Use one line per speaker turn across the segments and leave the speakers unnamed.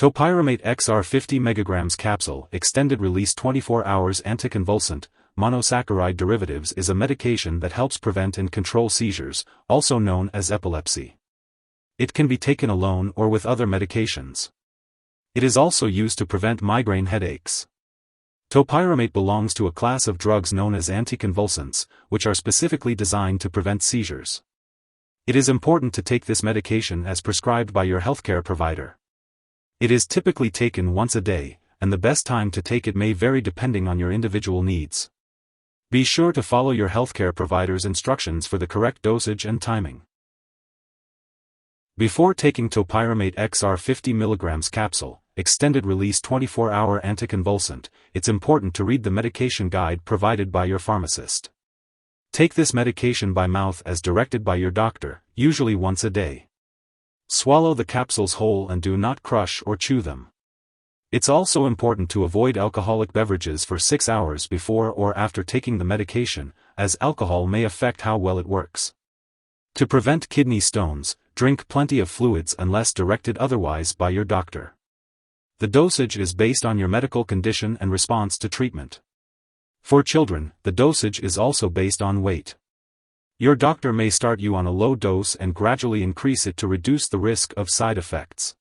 Topiramate Xr 50 mg Capsule Extended Release 24 hours Anticonvulsant, Monosaccharide Derivatives is a medication that helps prevent and control seizures, also known as epilepsy. It can be taken alone or with other medications. It is also used to prevent migraine headaches. Topiramate belongs to a class of drugs known as anticonvulsants, which are specifically designed to prevent seizures. It is important to take this medication as prescribed by your healthcare provider. It is typically taken once a day, and the best time to take it may vary depending on your individual needs. Be sure to follow your healthcare provider's instructions for the correct dosage and timing. Before taking Topiramate Xr 50 mg Capsule Extended Release 24-hour Anticonvulsant, it's important to read the medication guide provided by your pharmacist. Take this medication by mouth as directed by your doctor, usually once a day. Swallow the capsules whole and do not crush or chew them. It's also important to avoid alcoholic beverages for 6 hours before or after taking the medication, as alcohol may affect how well it works. To prevent kidney stones, drink plenty of fluids unless directed otherwise by your doctor. The dosage is based on your medical condition and response to treatment. For children, the dosage is also based on weight. Your doctor may start you on a low dose and gradually increase it to reduce the risk of side effects.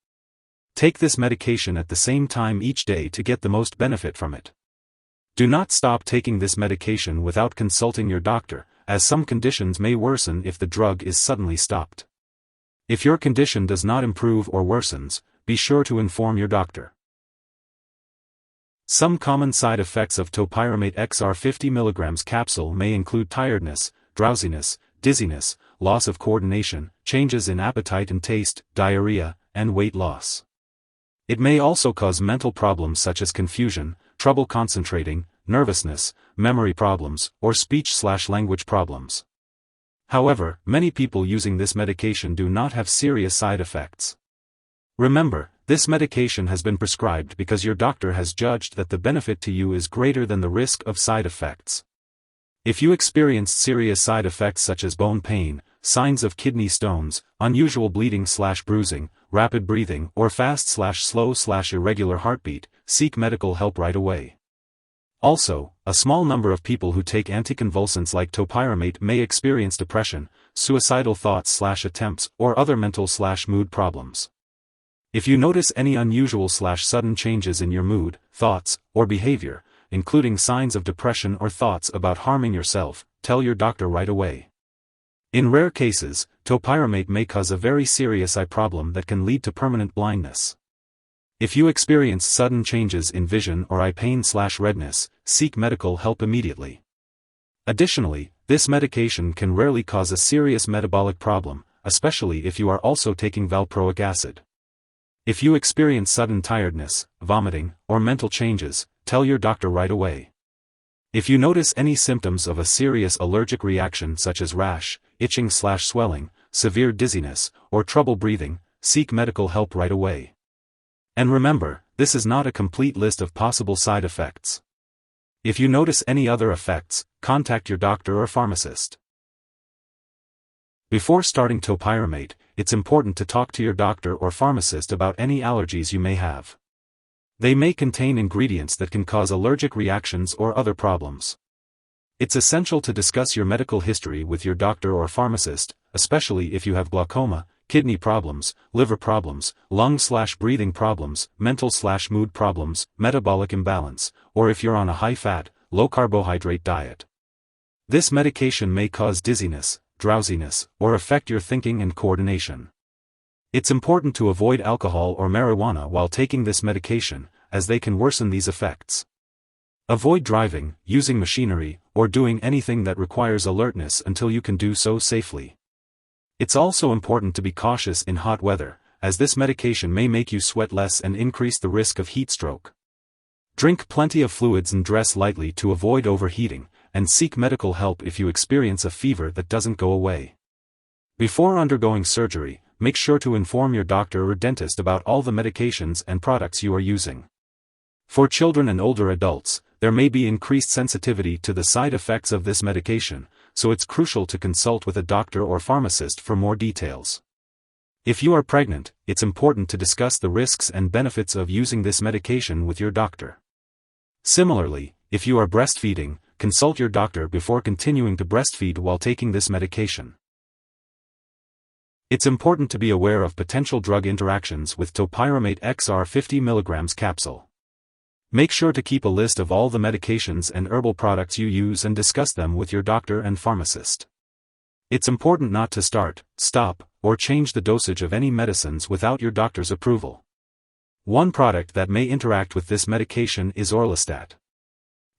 Take this medication at the same time each day to get the most benefit from it. Do not stop taking this medication without consulting your doctor, as some conditions may worsen if the drug is suddenly stopped. If your condition does not improve or worsens, be sure to inform your doctor. Some common side effects of Topiramate Xr 50 mg capsule may include tiredness, drowsiness, dizziness, loss of coordination, changes in appetite and taste, diarrhea, and weight loss. It may also cause mental problems such as confusion, trouble concentrating, nervousness, memory problems, or speech/language problems. However, many people using this medication do not have serious side effects. Remember, this medication has been prescribed because your doctor has judged that the benefit to you is greater than the risk of side effects. If you experienced serious side effects such as bone pain, signs of kidney stones, unusual bleeding/bruising, rapid breathing, or fast/slow/irregular heartbeat, seek medical help right away. Also, a small number of people who take anticonvulsants like Topiramate may experience depression, suicidal thoughts/attempts, or other mental/mood problems. If you notice any unusual/sudden changes in your mood, thoughts, or behavior, including signs of depression or thoughts about harming yourself, tell your doctor right away. In rare cases, Topiramate may cause a very serious eye problem that can lead to permanent blindness. If you experience sudden changes in vision or eye pain/redness, seek medical help immediately. Additionally, this medication can rarely cause a serious metabolic problem, especially if you are also taking valproic acid. If you experience sudden tiredness, vomiting, or mental changes, tell your doctor right away. If you notice any symptoms of a serious allergic reaction such as rash, itching/swelling, severe dizziness, or trouble breathing, seek medical help right away. And remember, this is not a complete list of possible side effects. If you notice any other effects, contact your doctor or pharmacist. Before starting Topiramate, it's important to talk to your doctor or pharmacist about any allergies you may have. They may contain ingredients that can cause allergic reactions or other problems. It's essential to discuss your medical history with your doctor or pharmacist, especially if you have glaucoma, kidney problems, liver problems, lung/breathing problems, mental/mood problems, metabolic imbalance, or if you're on a high-fat, low-carbohydrate diet. This medication may cause dizziness, drowsiness, or affect your thinking and coordination. It's important to avoid alcohol or marijuana while taking this medication, as they can worsen these effects. Avoid driving, using machinery, or doing anything that requires alertness until you can do so safely. It's also important to be cautious in hot weather, as this medication may make you sweat less and increase the risk of heat stroke. Drink plenty of fluids and dress lightly to avoid overheating, and seek medical help if you experience a fever that doesn't go away. Before undergoing surgery, make sure to inform your doctor or dentist about all the medications and products you are using. For children and older adults, there may be increased sensitivity to the side effects of this medication, so it's crucial to consult with a doctor or pharmacist for more details. If you are pregnant, it's important to discuss the risks and benefits of using this medication with your doctor. Similarly, if you are breastfeeding, consult your doctor before continuing to breastfeed while taking this medication. It's important to be aware of potential drug interactions with Topiramate Xr 50 mg capsule. Make sure to keep a list of all the medications and herbal products you use and discuss them with your doctor and pharmacist. It's important not to start, stop, or change the dosage of any medicines without your doctor's approval. One product that may interact with this medication is orlistat.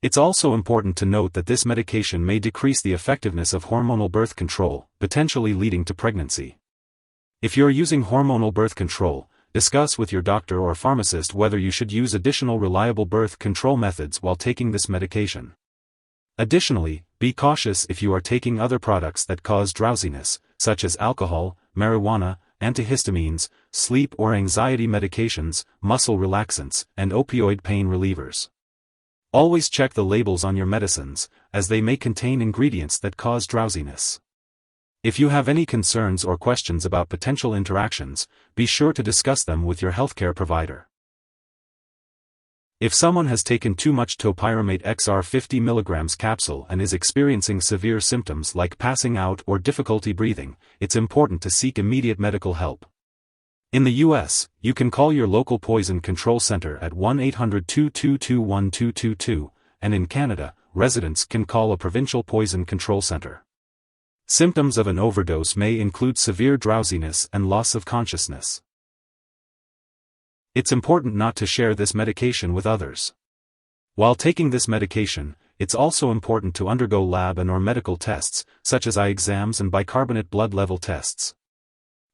It's also important to note that this medication may decrease the effectiveness of hormonal birth control, potentially leading to pregnancy. If you're using hormonal birth control, discuss with your doctor or pharmacist whether you should use additional reliable birth control methods while taking this medication. Additionally, be cautious if you are taking other products that cause drowsiness, such as alcohol, marijuana, antihistamines, sleep or anxiety medications, muscle relaxants, and opioid pain relievers. Always check the labels on your medicines, as they may contain ingredients that cause drowsiness. If you have any concerns or questions about potential interactions, be sure to discuss them with your healthcare provider. If someone has taken too much Topiramate Xr 50 mg capsule and is experiencing severe symptoms like passing out or difficulty breathing, it's important to seek immediate medical help. In the US, you can call your local poison control center at 1-800-222-1222, and in Canada, residents can call a provincial poison control center. Symptoms of an overdose may include severe drowsiness and loss of consciousness. It's important not to share this medication with others. While taking this medication, it's also important to undergo lab and/or medical tests, such as eye exams and bicarbonate blood level tests.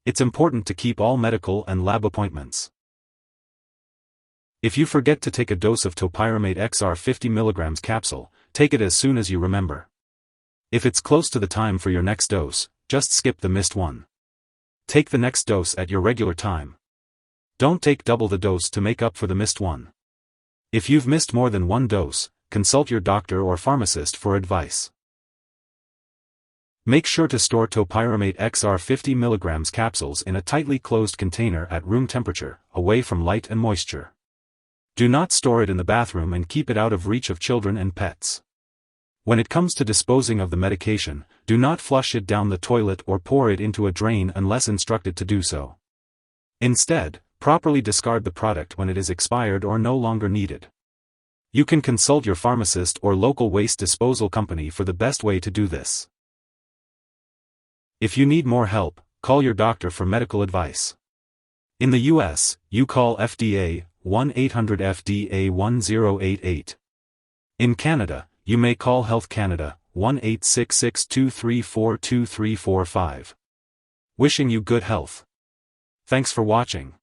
It's important to keep all medical and lab appointments. If you forget to take a dose of Topiramate Xr 50 mg capsule, take it as soon as you remember. If it's close to the time for your next dose, just skip the missed one. Take the next dose at your regular time. Don't take double the dose to make up for the missed one. If you've missed more than one dose, consult your doctor or pharmacist for advice. Make sure to store Topiramate Xr 50 mg capsules in a tightly closed container at room temperature, away from light and moisture. Do not store it in the bathroom and keep it out of reach of children and pets. When it comes to disposing of the medication, do not flush it down the toilet or pour it into a drain unless instructed to do so. Instead, properly discard the product when it is expired or no longer needed. You can consult your pharmacist or local waste disposal company for the best way to do this. If you need more help, call your doctor for medical advice. In the US, you call FDA 1-800-FDA-1088. In Canada, you may call Health Canada 1-866-234-2345. Wishing you good health. Thanks for watching.